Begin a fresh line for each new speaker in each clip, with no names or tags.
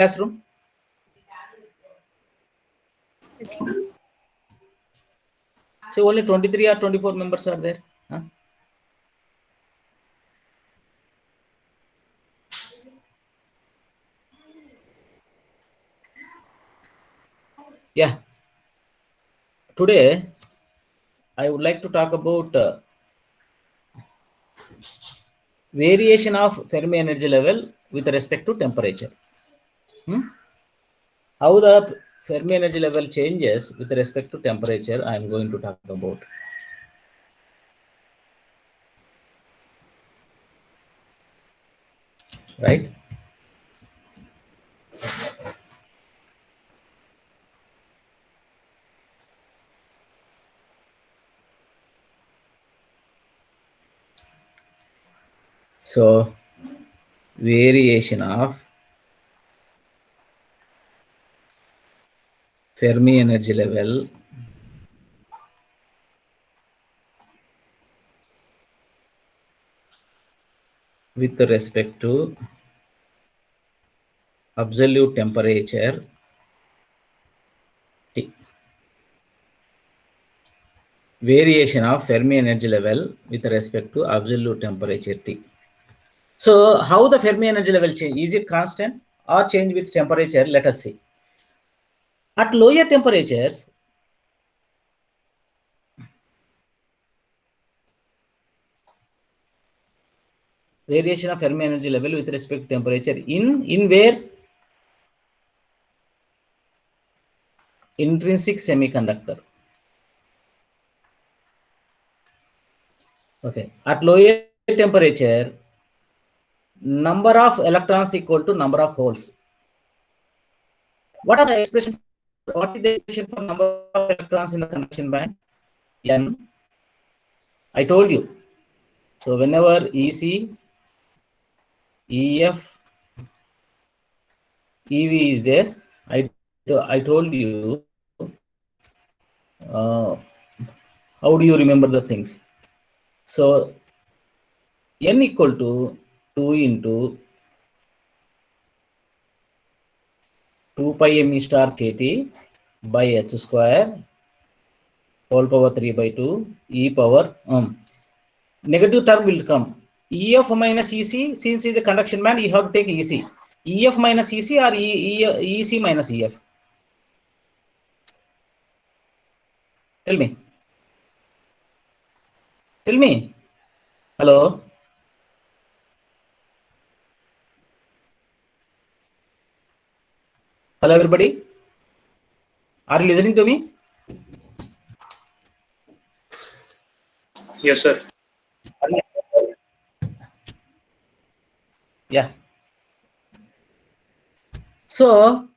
classroom?
Yes.
So only 23 or 24 members are there. Huh? Yeah. Today, I would like to talk about variation of Fermi energy level with respect to temperature. How the Fermi energy level changes with respect to temperature, I am going to talk about. Right? So, variation of Fermi energy level with respect to absolute temperature T. Variation of Fermi energy level with respect to absolute temperature T. So, how the Fermi energy level change? Is it constant or change with temperature? Let us see. At lower temperatures, variation of Fermi energy level with respect to temperature in where? Intrinsic semiconductor. Okay. At lower temperature, number of electrons equal to number of holes. What are the expression? What is the expression for number of electrons in the conduction band? N. I told you. So whenever EC, EF, EV is there, I told you. How do you remember the things? So N equal to 2 into 2 pi m star kt by h square whole power 3 by 2 e power negative term will come. EF minus EC, since is the conduction band, you have to take EC. EF minus EC or EC minus EF? Tell me. Tell me. Hello? Hello, everybody? Are you listening to me?
Yes, sir.
Yeah. So,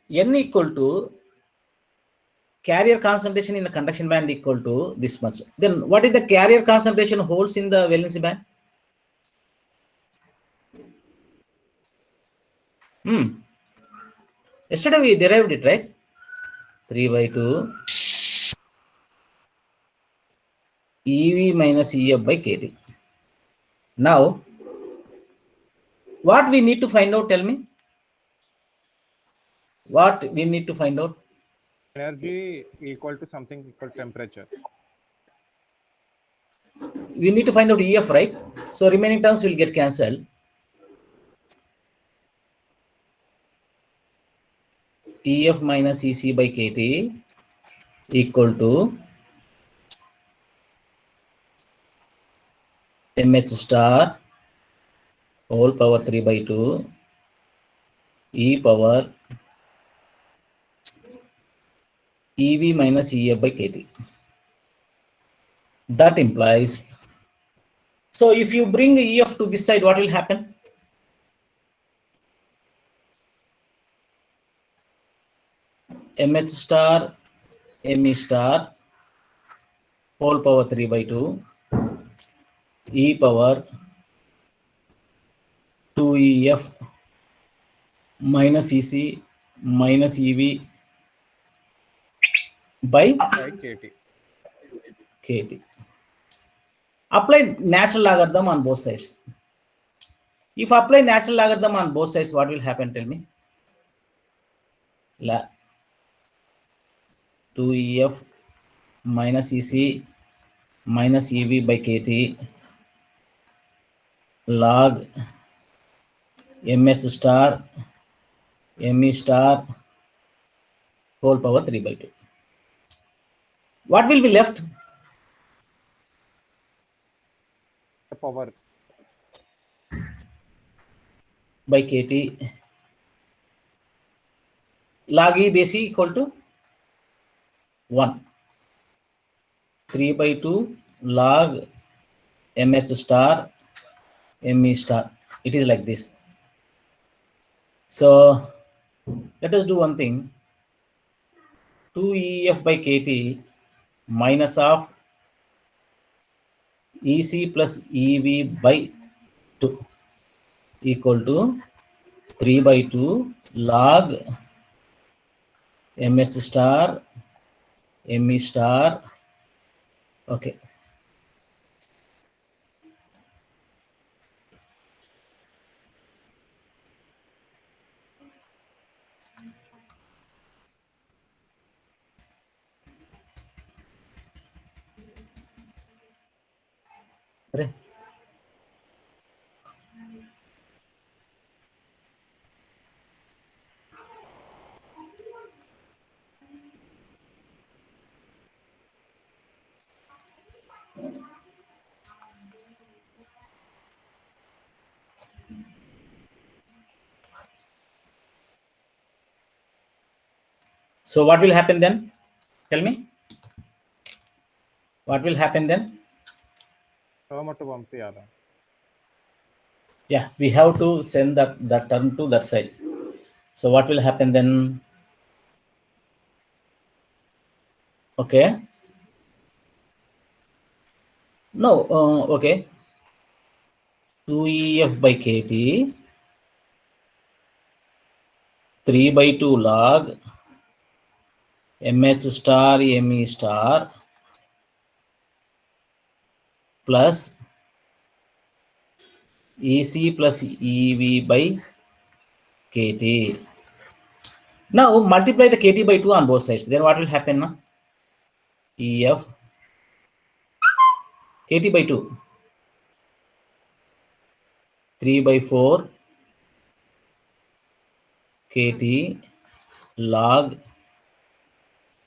N equal to carrier concentration in the conduction band equal to this much. Then what is the carrier concentration holes in the valency band? Yesterday we derived it, right? 3 by 2 EV minus EF by KT. Now, what we need to find out, tell me? What we need to find out?
Energy equal to something equal to temperature.
We need to find out EF, right? So remaining terms will get cancelled. EF minus EC by KT equal to MH star whole power 3 by 2 E power EV minus EF by KT. That implies, so if you bring EF to this side, what will happen? MH star ME star whole power 3 by 2 E power 2EF minus EC minus EV by KT. Apply natural logarithm on both sides. If apply natural logarithm on both sides, what will happen? Tell me. 2EF minus EC minus EV by KT log MH star ME star whole power 3 by 2. What will be left?
The power
By KT log E base E equal to 1. 3 by 2 log MH star ME star. It is like this. So let us do one thing. 2EF by KT minus of EC plus EV by 2 equal to 3 by 2 log MH star ME star. Okay. So what will happen then? Tell me. What will happen then? Yeah, we have to send that term to that side. So what will happen then? Okay. No. Okay. 2EF by KT 3 by 2 log MH star ME star plus EC plus EV by KT. Now multiply the KT by 2 on both sides. Then what will happen? No? EF KT by 2 3 by 4 KT log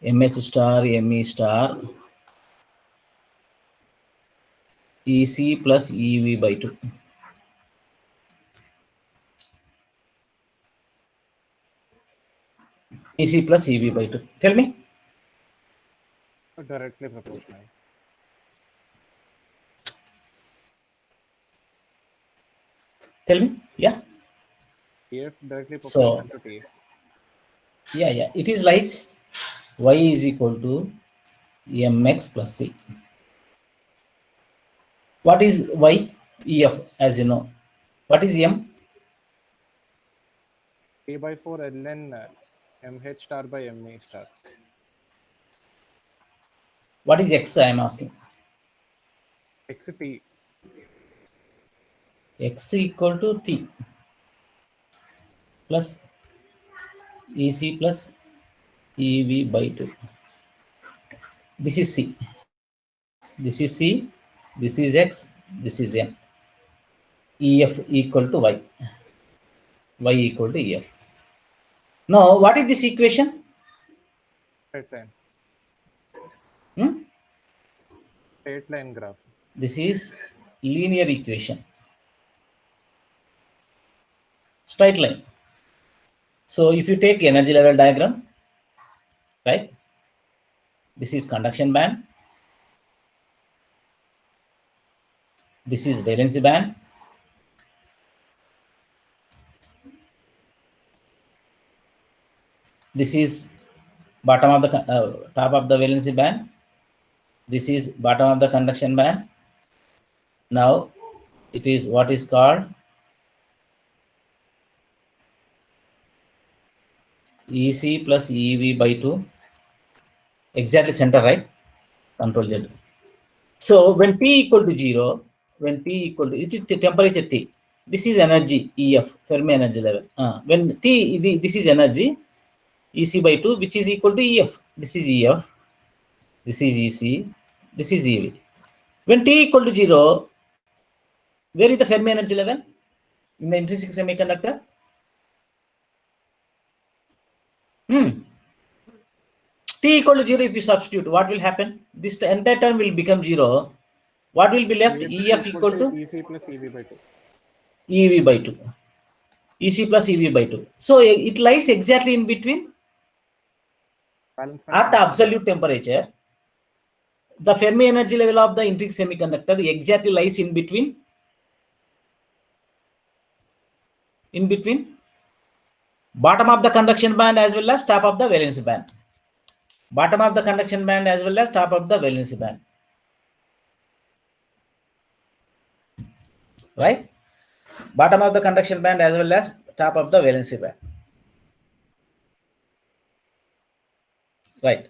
MH star ME star EC plus EV by 2. EC plus EV by 2. Tell me.
directly proportional.
Tell me. Yeah.
EF directly
So
proportional to T.
yeah. It is like Y is equal to MX plus C. What is Y? EF, as you know. What is M?
T by 4 ln MH star by ME star.
What is X? I am asking.
XT.
X equal to T plus EC plus EV by 2. This is C. This is C. This is X. This is M. EF equal to Y. Y equal to EF. Now, what is this equation?
Straight line.
Hmm?
Straight line graph.
This is linear equation. Straight line. So if you take energy level diagram, right? This is conduction band. This is valency band. This is bottom of the top of the valency band. This is bottom of the conduction band. Now it is what is called EC plus EV by 2. Exactly center, right? Control Z. So when T equal to 0, when T equal to it is temperature T. This is energy EF, Fermi energy level. When T, this is energy EC by 2, which is equal to EF. This is EF, this is EC, this is EV. When T equal to 0, where is the Fermi energy level in the intrinsic semiconductor? T equal to 0, if you substitute, what will happen? This entire term will become 0. What will be left? EF equal to
EC plus EV by 2.
EV by 2. EC plus EV by 2. So it lies exactly in between. At the absolute temperature, the Fermi energy level of the intrinsic semiconductor exactly lies in between. Bottom of the conduction band as well as top of the valency band. Bottom of the conduction band as well as top of the valency band. Right? Bottom of the conduction band as well as top of the valency band. Right.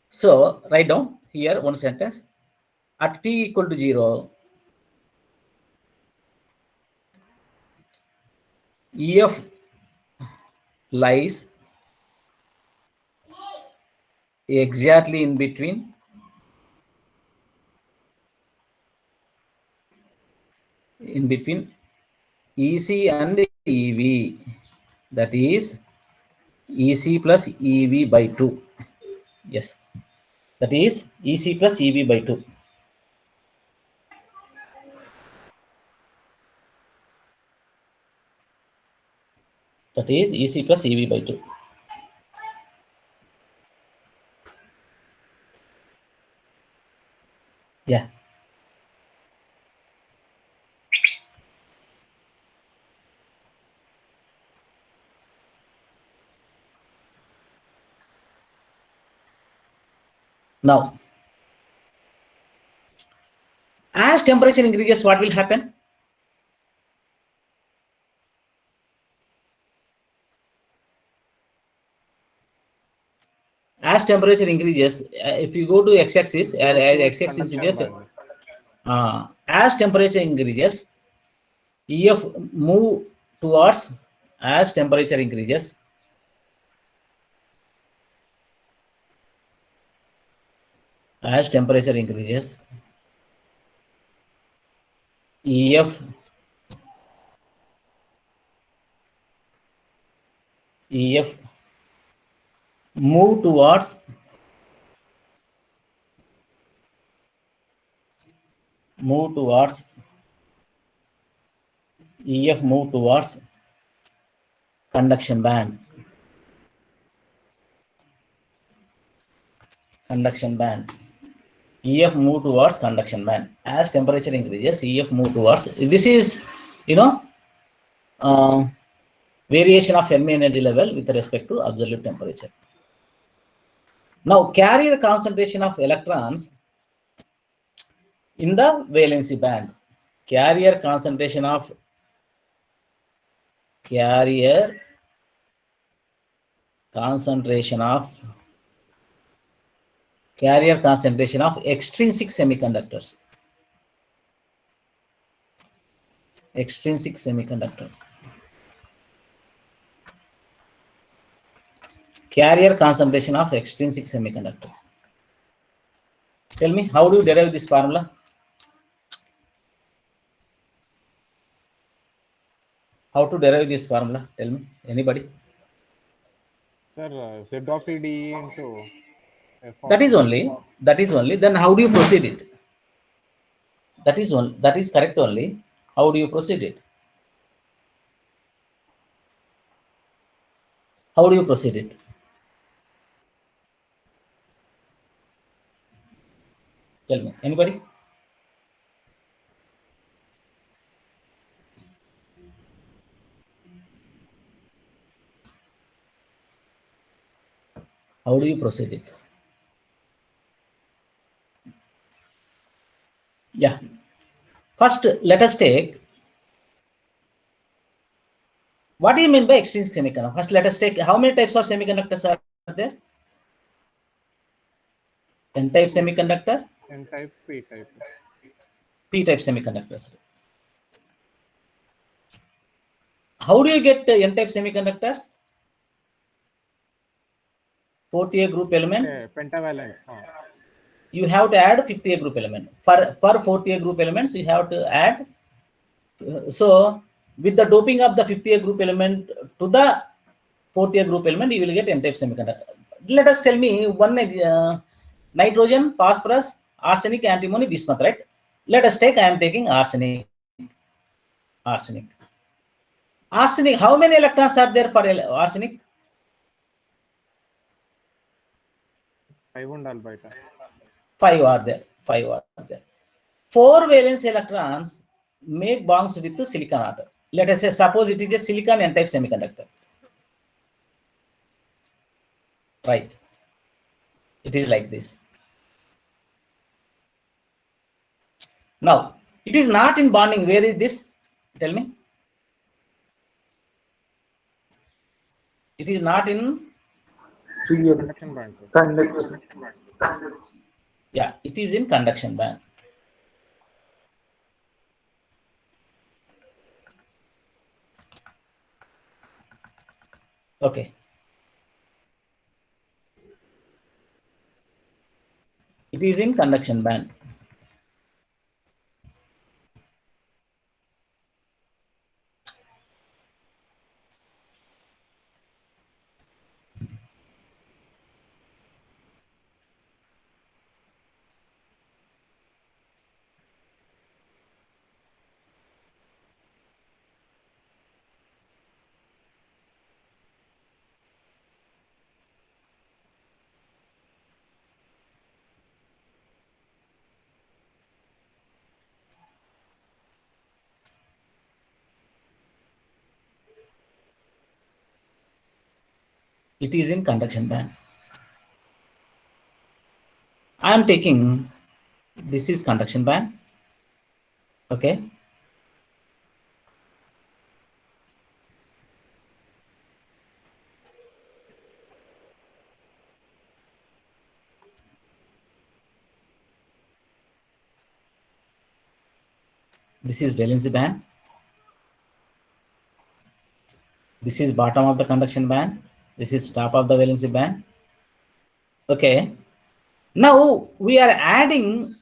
So write down here one sentence. At T equal to 0, EF lies exactly in between EC and EV, that is EC plus EV by 2. Yes, that is EC plus EV by 2. That is EC plus EV by 2. Yeah. Now, as temperature increases, what will happen? As temperature increases, if you go to x-axis, x-axis as temperature increases, EF move towards, as temperature increases, EF move towards conduction band. EF move towards conduction band. As temperature increases, EF move towards. This is, variation of Fermi energy level with respect to absolute temperature. Now, carrier concentration of electrons in the valency band. Carrier concentration of extrinsic semiconductors. Extrinsic semiconductor. Carrier concentration of extrinsic semiconductor. Tell me, how do you derive this formula? How to derive this formula? Tell me, anybody?
Sir, Z of ED into F of
That is only. Then how do you proceed it? That is correct only. How do you proceed it? How do you proceed it? Tell me, anybody? How do you proceed it? Yeah. First, let us take. What do you mean by extrinsic semiconductor? First, let us take how many types of semiconductors are there? N-type semiconductor.
N-type, P-type.
P-type semiconductors. How do you get n-type semiconductors? Fourth A group element.
Pentavalent.
You have to add fifth A group element. For fourth A group elements, you have to add. So with the doping of the fifth A group element to the fourth A group element, you will get n-type semiconductor. Let us tell me one nitrogen, phosphorus, arsenic, antimony, bismuth, right? Let us take, I am taking arsenic. Arsenic. Arsenic, how many electrons are there for arsenic?
5 ఉండాలి బయట.
5 are there. 5 are there. 4 valence electrons make bonds with the silicon atom. Let us say, suppose it is a silicon n-type semiconductor. Right. It is like this. Now, it is not in bonding. Where is this? Tell me. It is not in
Conduction band.
Conduction.
Yeah, it is in conduction band. Okay. It is in conduction band. It is in conduction band. I am taking, this is conduction band. Okay. This is valency band. This is bottom of the conduction band. This is top of the valency band. Okay. Now we are adding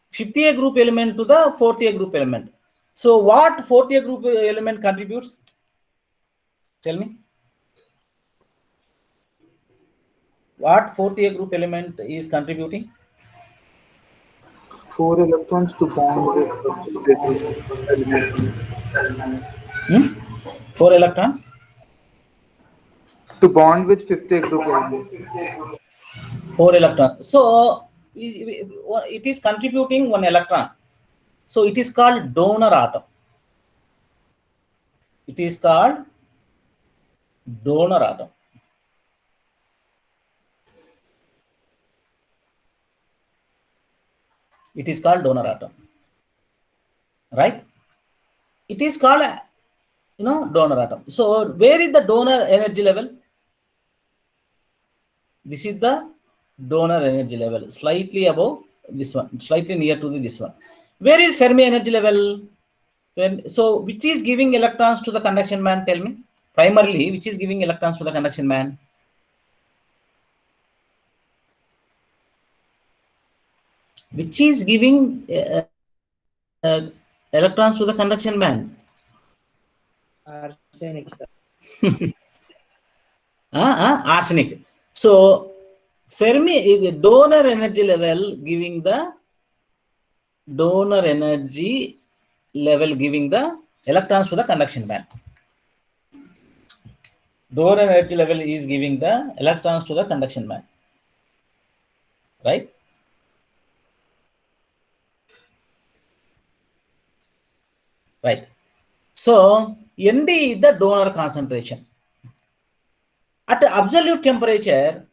fifth A group element to the fourth A group element. So what fourth A group element contributes? Tell me. What fourth A group element is contributing?
4 electrons to bond with the element.
4 electrons?
To bond with fifth A group element.
4 electrons. So it is contributing 1 electron. So it is called donor atom. It is called donor atom. It is called donor atom. Right? It is called, donor atom. So where is the donor energy level? This is the donor energy level, slightly above this one, slightly near to this one. Where is Fermi energy level? So which is giving electrons to the conduction band? Tell me. Primarily, which is giving electrons to the conduction band? Which is giving electrons to the conduction band?
Arsenic.
Arsenic. So Fermi is the donor energy level giving the electrons to the conduction band. Donor energy level is giving the electrons to the conduction band. Right? Right. So Nd is the donor concentration. At absolute temperature,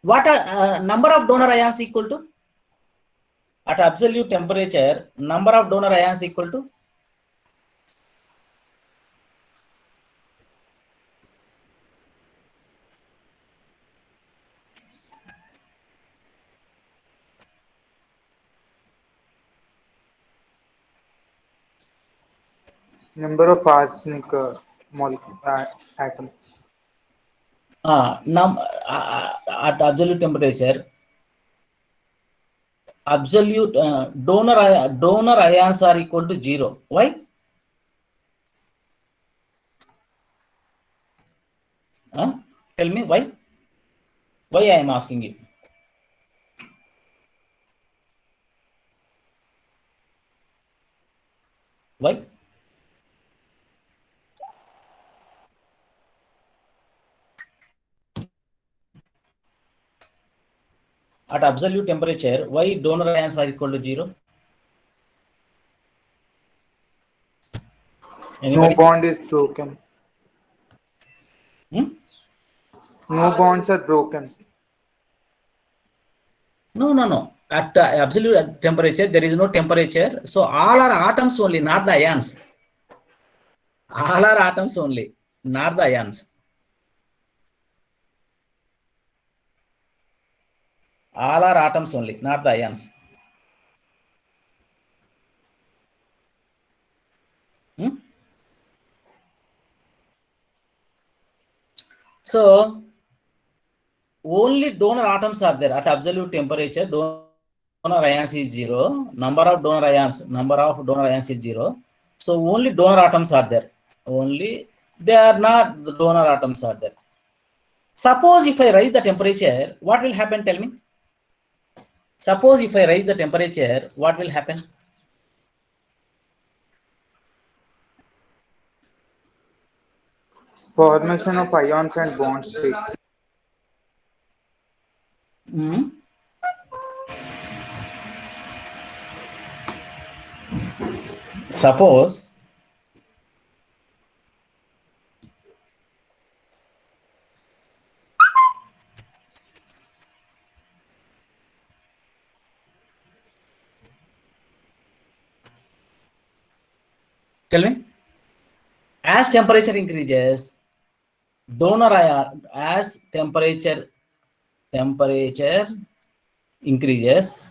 what number of donor ions equal to? At absolute temperature, number of donor ions equal to?
Number of arsenic atoms.
At absolute temperature, absolute donor ions are equal to 0. Why? Tell me why. Why I am asking you. Why? At absolute temperature, why donor ions are equal to 0?
No
Anybody?
bond is broken.
Hmm?
No bonds are broken.
No. At absolute temperature, there is no temperature. So all are atoms only, not the ions. All are atoms only, not the ions. All are atoms only, not the ions. So only donor atoms are there at absolute temperature. Donor ions is 0. Number of donor ions is 0. So only donor atoms are there. Only they are not the donor atoms are there. Suppose if I raise the temperature, what will happen? Tell me. Suppose if I raise the temperature, what will happen?
Formation of ions and bonds takes.
Suppose tell me, as temperature increases, donor ion as temperature increases,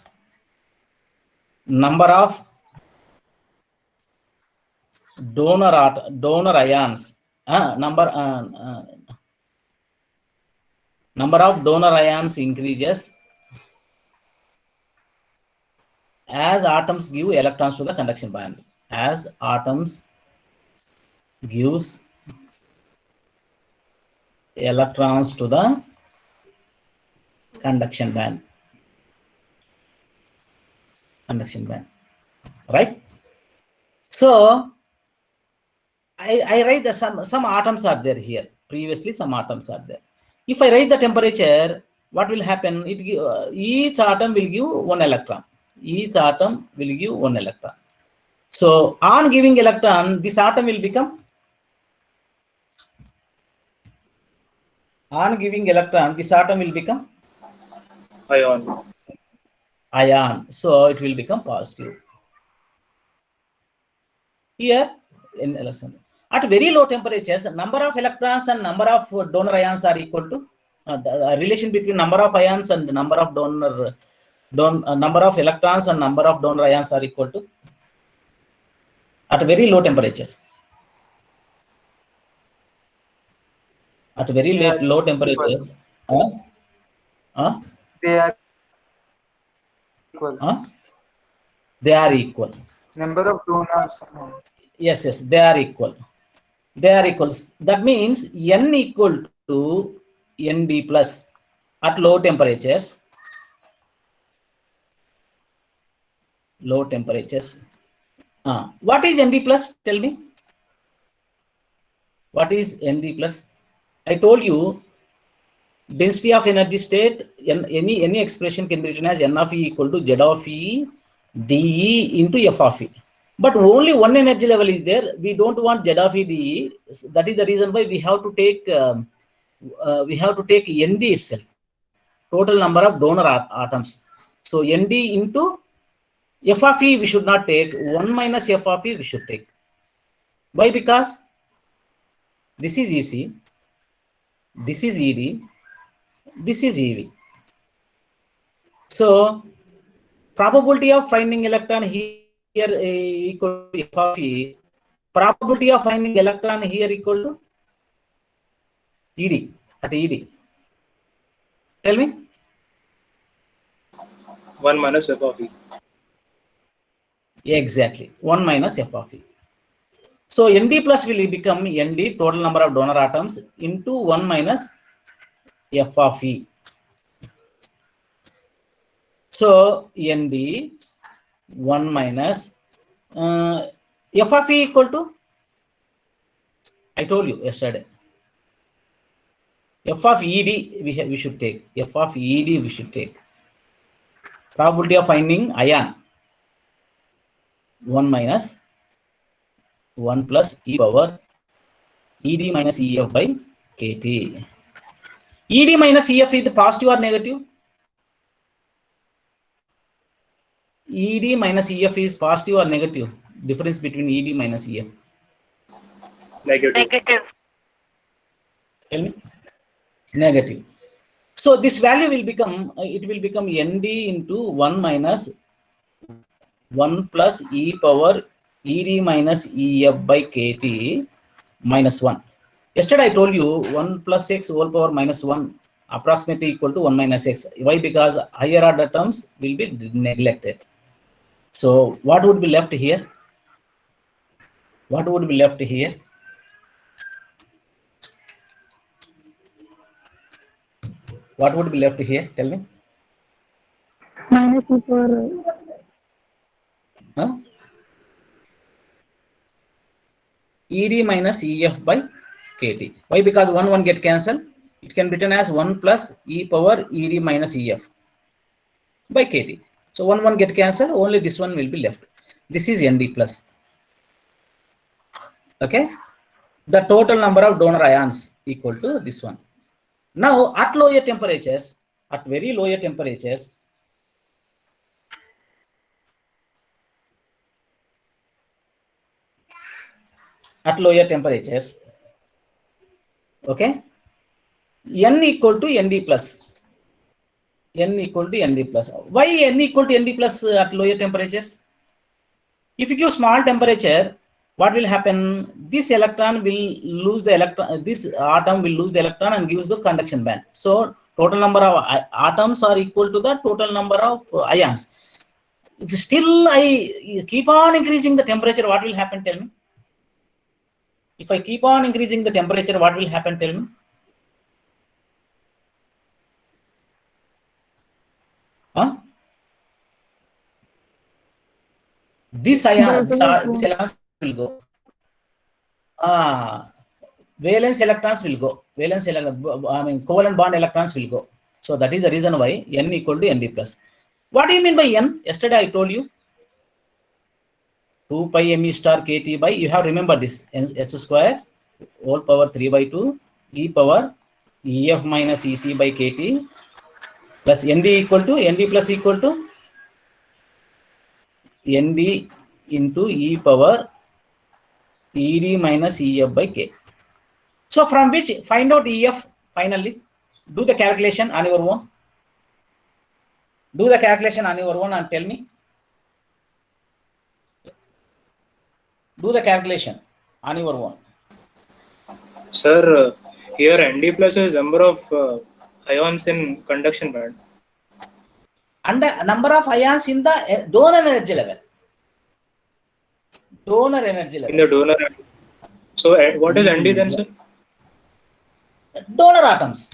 number of donor ions number of donor ions increases as atoms give electrons to the conduction band. As atoms gives electrons to the conduction band. Right? So I write the some atoms are there here. Previously, some atoms are there. If I write the temperature, what will happen? Each atom will give one electron. Each atom will give one electron. So on giving electron, this atom will become ion. So it will become positive. Here in election, at very low temperatures, number of electrons and number of donor ions are equal to the relation between number of ions and number of number of electrons and number of donor ions are equal to at very low temperatures. At very low temperature,
They are equal.
They are equal.
Number of donors.
Yes, they are equal. They are equals. That means N equal to Nd plus at low temperatures. Low temperatures. What is Nd plus? Tell me. What is Nd plus? I told you density of energy state. Any expression can be written as N of E equal to Z of E dE into F of E. But only one energy level is there. We don't want Z of E dE. That is the reason why we have to take Nd itself. Total number of donor atoms. So Nd into F of E we should not take. 1 minus F of E we should take. Why? Because this is EC, this is ED, this is EV. So probability of finding electron here equal to F of E probability of finding electron here equal to ED at ED. Tell me.
1 minus f of e.
Exactly. 1 minus f of e. So Nd plus will become Nd, total number of donor atoms, into 1 minus f of e. So Nd 1 minus f of e equal to, I told you yesterday, f of ed we should take. F of ed we should take. Probability of finding ion 1 minus 1 plus e power ed minus ef by kt. Ed minus ef is the positive or negative? Ed minus ef is positive or negative? Difference between ed minus ef.
Negative.
Tell me. Negative. So this value will become, it will become Nd into 1 minus 1 plus e power ed minus ef by kt minus 1. Yesterday I told you 1 plus x whole power minus 1 approximately equal to 1 minus x. Why? Because higher order terms will be neglected. So what would be left here? What would be left here? What would be left here? Tell me.
Minus e power.
Huh? Ed minus ef by kt. Why? Because 1 get cancelled. It can be written as 1 plus e power ed minus ef by kt. So 1 get cancelled. Only this one will be left. This is Nd plus. Okay. The total number of donor ions equal to this one. Now at lower temperatures, at very lower temperatures, okay, n equal to Nd plus. N equal to Nd plus. Why n equal to Nd plus at lower temperatures? If you give small temperature, what will happen? This electron will lose the electron. This atom will lose the electron and gives the conduction band. So total number of atoms are equal to the total number of ions. If still I keep on increasing the temperature, what will happen? Tell me. If I keep on increasing the temperature, what will happen? Tell me. Huh? This ion, this electrons will go. Valence electrons will go. Covalent bond electrons will go. So that is the reason why n equal to Nd plus. What do you mean by n? Yesterday I told you 2 pi me star kt by, you have remembered this, h square whole power 3 by 2 e power ef minus ec by kt plus Nd equal to, Nd plus equal to Nd into e power ed minus ef by k. So from which find out ef finally. Do the calculation on your own. Do the calculation on your own and tell me. Do the calculation on your own.
Sir, here Nd plus is number of ions in conduction band.
And the number of ions in the donor energy level. Donor energy level.
In the donor. So what is Nd then, sir?
Donor atoms.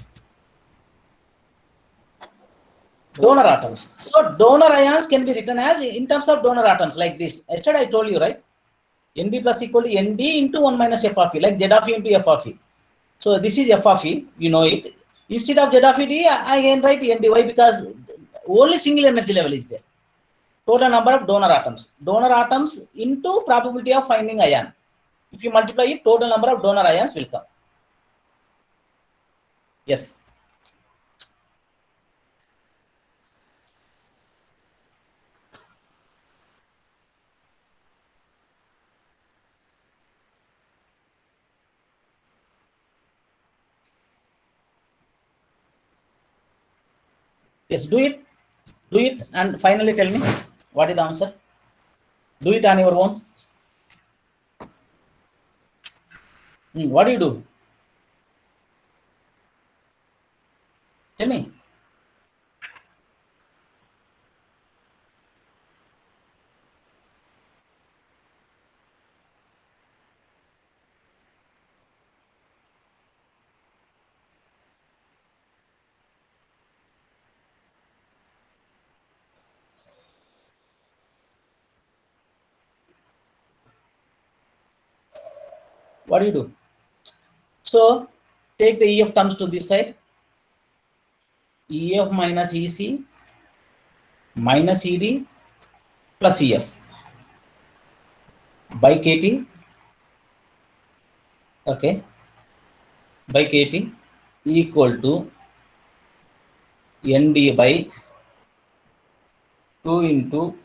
Donor atoms. So donor ions can be written as in terms of donor atoms like this. Yesterday I told you, right? Nd plus equal to Nd into 1 minus f of e, like Z of e into f of e. So this is f of e, you know it. Instead of Z of e, I can write Nd. Why? Because only single energy level is there. Total number of donor atoms. Donor atoms into probability of finding ion. If you multiply it, total number of donor ions will come. Yes. Yes, do it. Do it and finally tell me what is the answer. Do it on your own. What do you do? Tell me. What do you do? So take the EF terms to this side. EF minus EC minus ED plus EF by KT, okay, by KT equal to ND by 2 into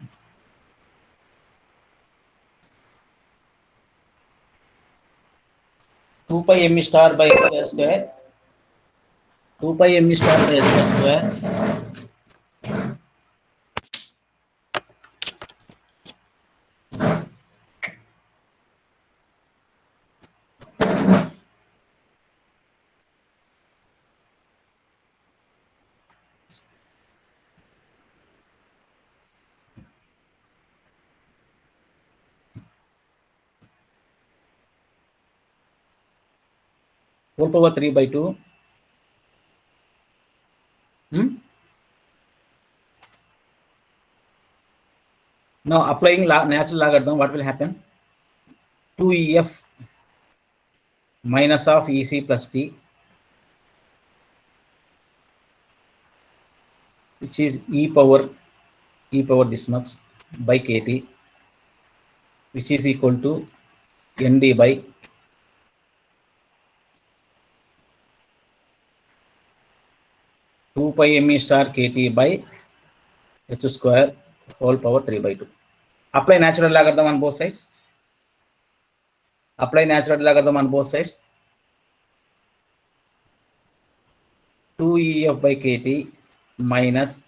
2 pi m star by h square 2 pi m star by h square whole power 3 by 2. Now applying natural logarithm, what will happen? 2EF minus of EC plus T, which is e power this much by KT, which is equal to ND by 2 pi m star KT by h square whole power 3 by 2. Apply natural logarithm on both sides. Apply natural logarithm on both sides. 2EF by KT minus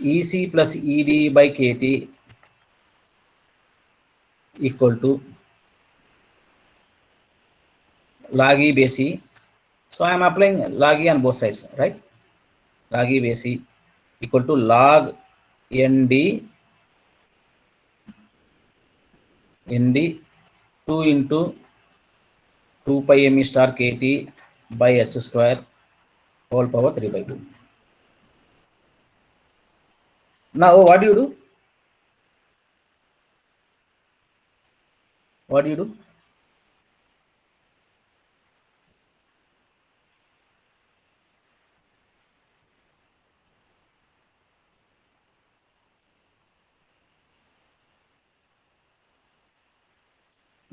EC plus ED by KT equal to log E base E. So I am applying log E on both sides, right? Log E base E equal to log ND 2 into 2 pi m star KT by h square whole power 3 by 2. Now what do you do? What do you do?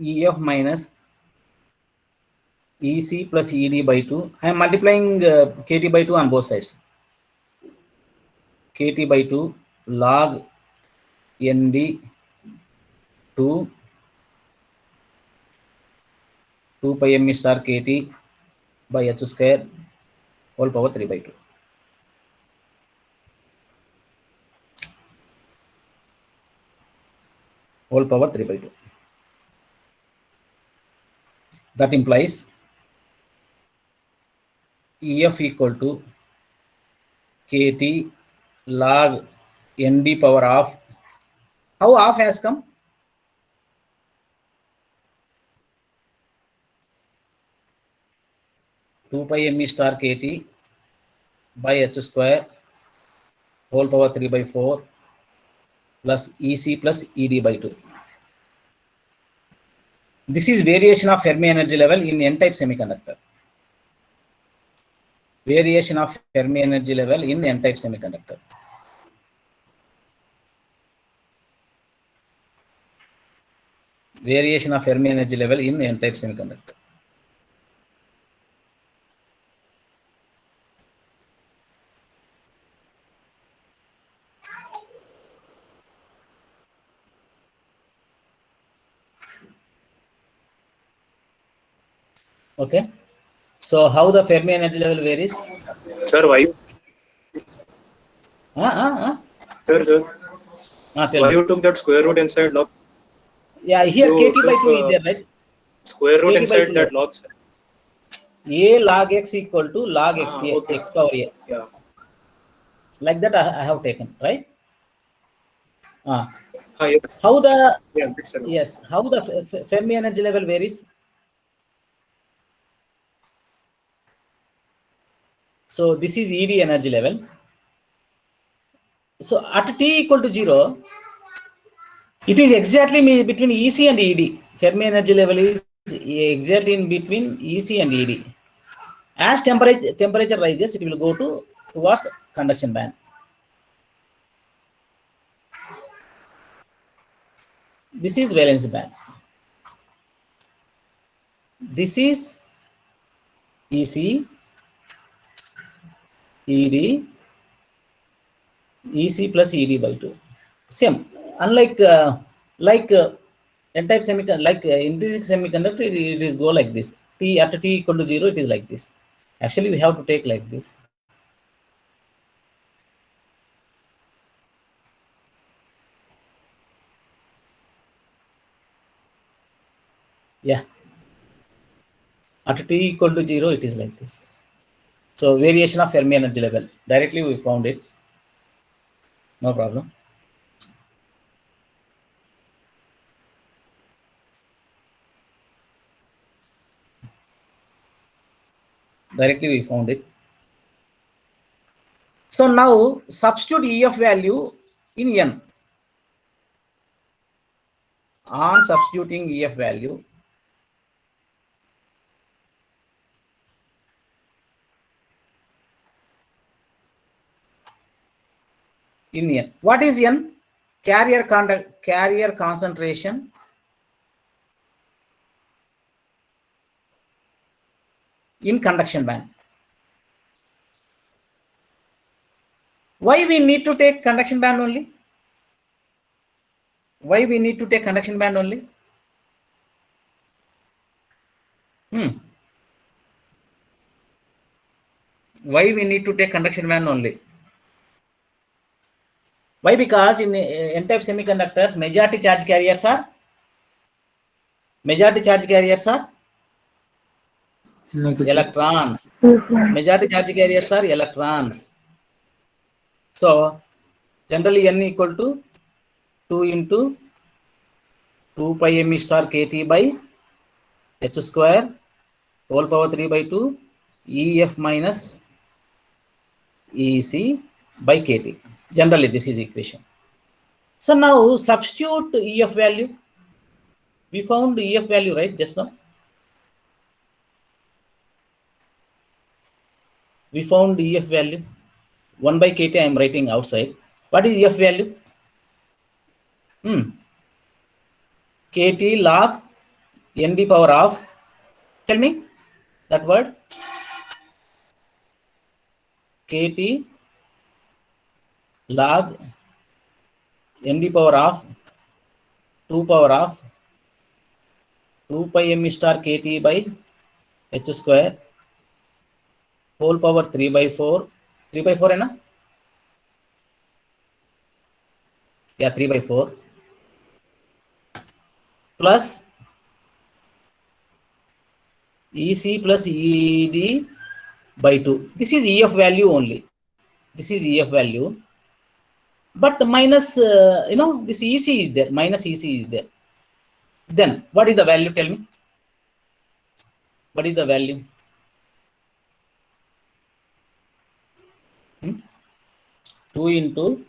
EF minus EC plus ED by 2. I am multiplying KT by 2 on both sides. KT by 2 log ND 2 pi m star KT by h square whole power 3 by 2. Whole power 3 by 2. That implies EF equal to KT log ND power of. How half has come? Two pi m star KT by h square whole power 3 by 4 plus EC plus ED by 2. This is variation of Fermi energy level in n-type semiconductor. Variation of Fermi energy level in n-type semiconductor. Variation of Fermi energy level in n-type semiconductor. Okay. So how the Fermi energy level varies?
Sir, why? Sir,
tell
why
me.
you took that square root inside log?
Yeah, here
You
KT by 2 is
took,
there, right?
Square root
KT by
inside
2.
that log, sir.
A log x equal to log x,
Okay,
x
sir.
power a.
Yeah.
Like that I have taken, right?
Yeah.
How the,
Yeah, bits alone.
yes, how the Fermi energy level varies? So this is ED energy level. So at t equal to 0, it is exactly between EC and ED. Fermi energy level is exactly in between EC and ED. As temperature rises, it will go towards conduction band. This is valence band. This is EC, ED, EC plus ED by 2. Same. Unlike N-type semiconductor, like intrinsic semiconductor, it is go like this. T after t equal to 0, it is like this. Actually, we have to take like this. Yeah. At t equal to 0, it is like this. So variation of Fermi energy level. Directly we found it. No problem. Directly we found it. So now substitute EF value in N. On substituting EF value, in N. What is N? Carrier concentration in conduction band. Why we need to take conduction band only? Why we need to take conduction band only? Why we need to take conduction band only? Why? Because in N-type semiconductors, majority charge carriers are
Negative.
electrons.
Electrons.
Majority charge carriers are electrons. So generally N equal to 2 into 2 pi m star kt by h square whole power 3 by 2 EF minus EC by kt. Generally this is equation. So now substitute EF value. We found EF value, right, just now? We found EF value. 1 by kt I am writing outside. What is EF value? Kt log nd power of, tell me that word. Kt log nd power of 2 power of 2 pi m star kt by h square whole power 3 by 4. 3 by 4 है ना? Yeah, 3 by 4 plus EC plus ED by 2. This is EF value only. This is EF value. But minus, this EC is there. Minus EC is there. Then what is the value? Tell me. What is the value? 2 into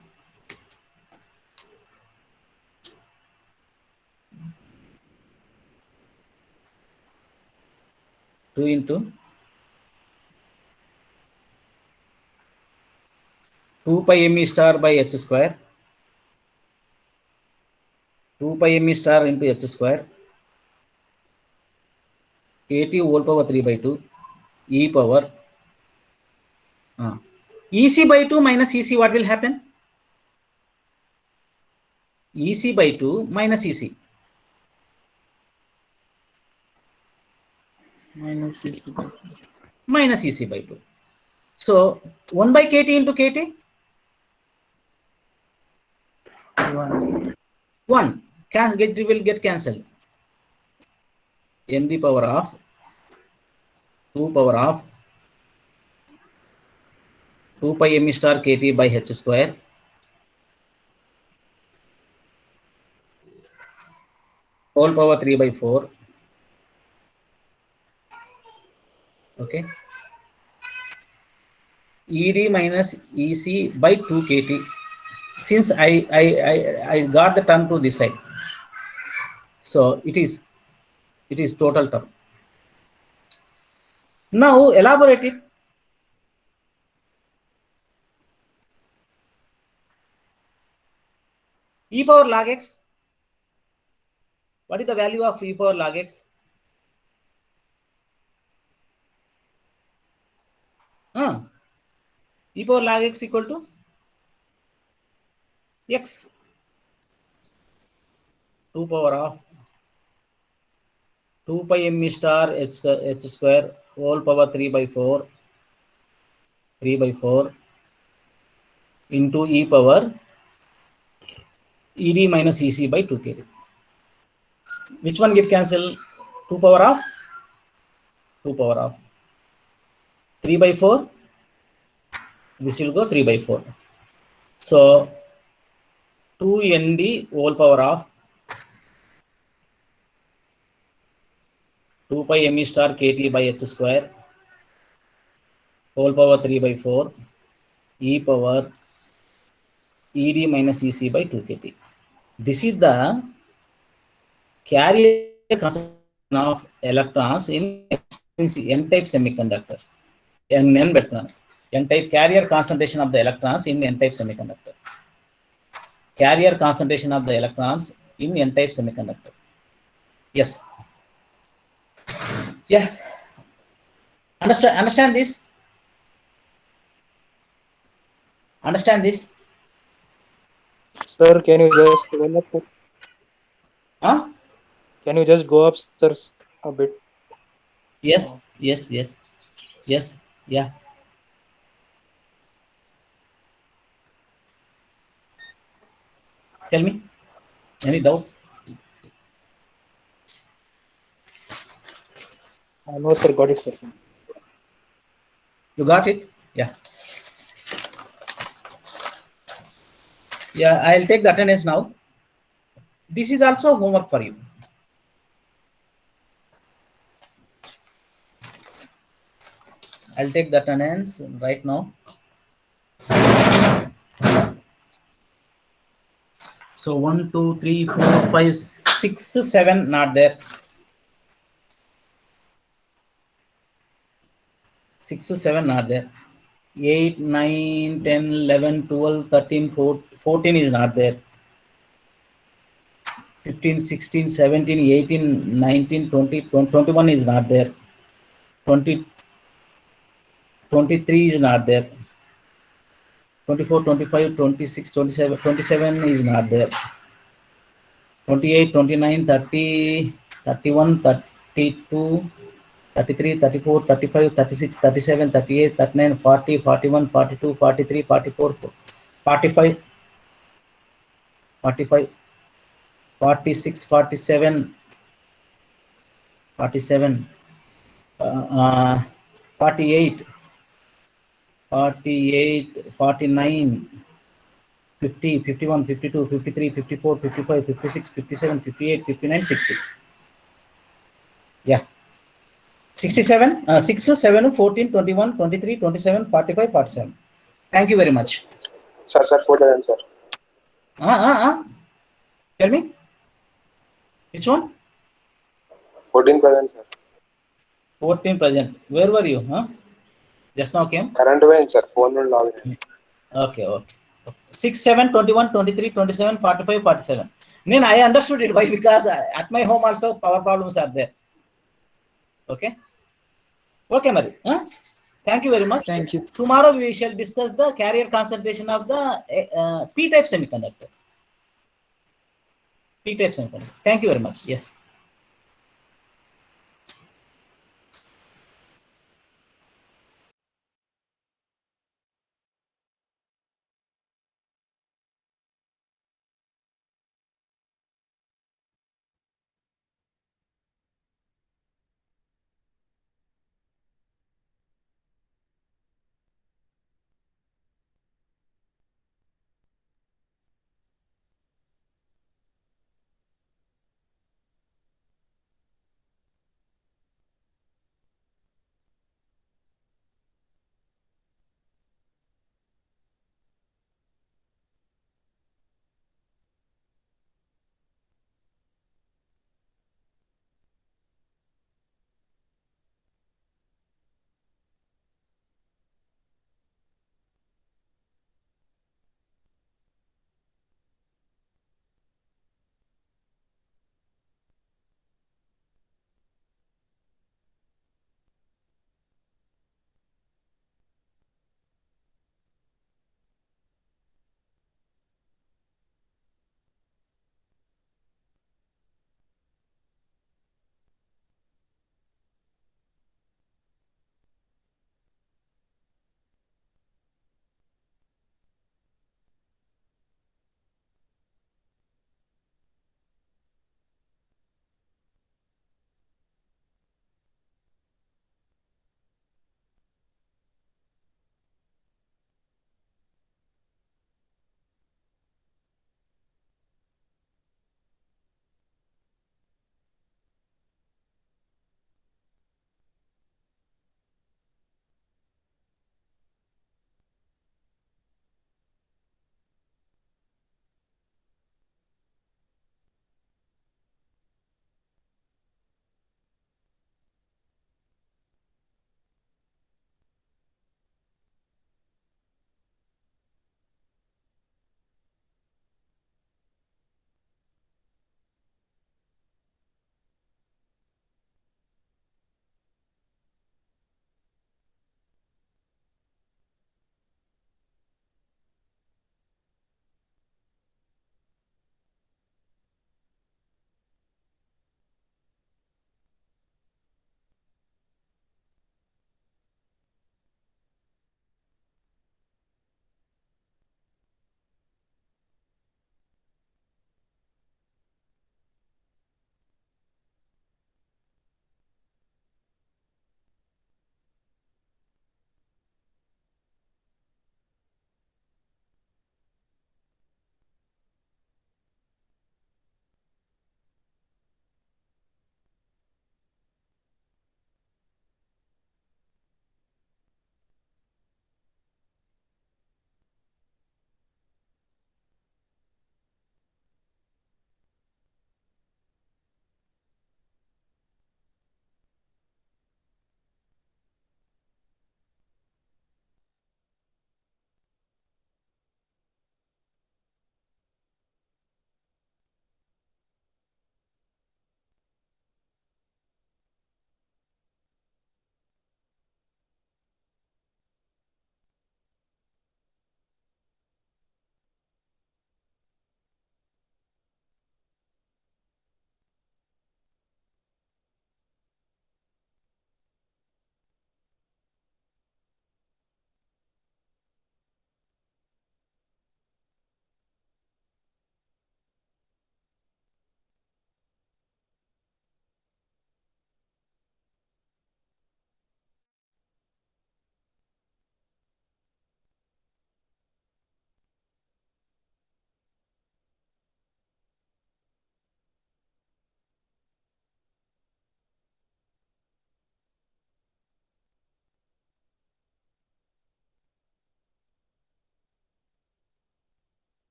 2 into 2 pi m star by h square. 2 pi m star into h square. Kt whole power 3 by 2 e power EC by 2 minus EC, what will happen? EC by 2 minus EC.
Minus EC by 2.
Minus EC by 2. So 1 by KT into KT?
1.
1. It will get cancelled. n the power of 2 power of 2 pi m star kt by h square whole power 3 by 4. Okay. Ed minus ec by 2 kt. Since I got the term to this side, so it is total term. Now elaborate it. E power log x. What is the value of e power log x? E power log x equal to x. 2 power of 2 pi m star h square whole power 3 by 4 into e power ed minus ec by 2 kt. Which one get cancel? 2 power of 3 by 4. This will go 3 by 4. So 2 nd whole power of 2 pi m star kt by h square whole power 3 by 4 e power ed minus ec by 2 kt. This is the carrier concentration of electrons in n-type semiconductor. N-type carrier concentration of the electrons in n-type semiconductor. Carrier concentration of the electrons in n-type semiconductor. Yes. Yeah. Understand this? Understand this?
Sir, can you just go up?
Huh?
Can you just go up, sir, a bit?
Yes. Yeah. Tell me. Any doubt?
No, sir, got it, sir.
You got it? Yeah. Yeah, I'll take the attendance now. This is also homework for you. I'll take the attendance right now. So 1, 2, 3, 4, 5, 6, 7 not there. 6 to 7 not there. 8, 9, 10, 11, 12, 13, 14 is not there. 15, 16, 17, 18, 19, 20, 21 is not there. 20, 23 is not there. 24, 25, 26, 27, 27 is not there. 28, 29, 30, 31, 32, 33, 34, 35, 36, 37, 38, 39, 40, 41, 42, 43, 44, 45, 45, 46, 47, 47, 48, 48, 49, 50, 51, 52, 53, 54, 55, 56, 57, 58, 59, 60. Yeah. 67, 6, 7, 14, 21, 23, 27, 45, 47. Thank you very much.
Sir, 4 dozen, sir.
Tell me. Which one?
14 present, sir.
14 present. Where were you? Just now came?
Current went, sir. Phone will log in.
Okay. 6, 7, 21, 23, 27, 45, 47. Then I understood it. Why? Because at my home also power problems are there. Okay, Mari. Thank you very much.
Thank you.
Tomorrow we shall discuss the carrier concentration of the P-type semiconductor. Thank you very much. Yes.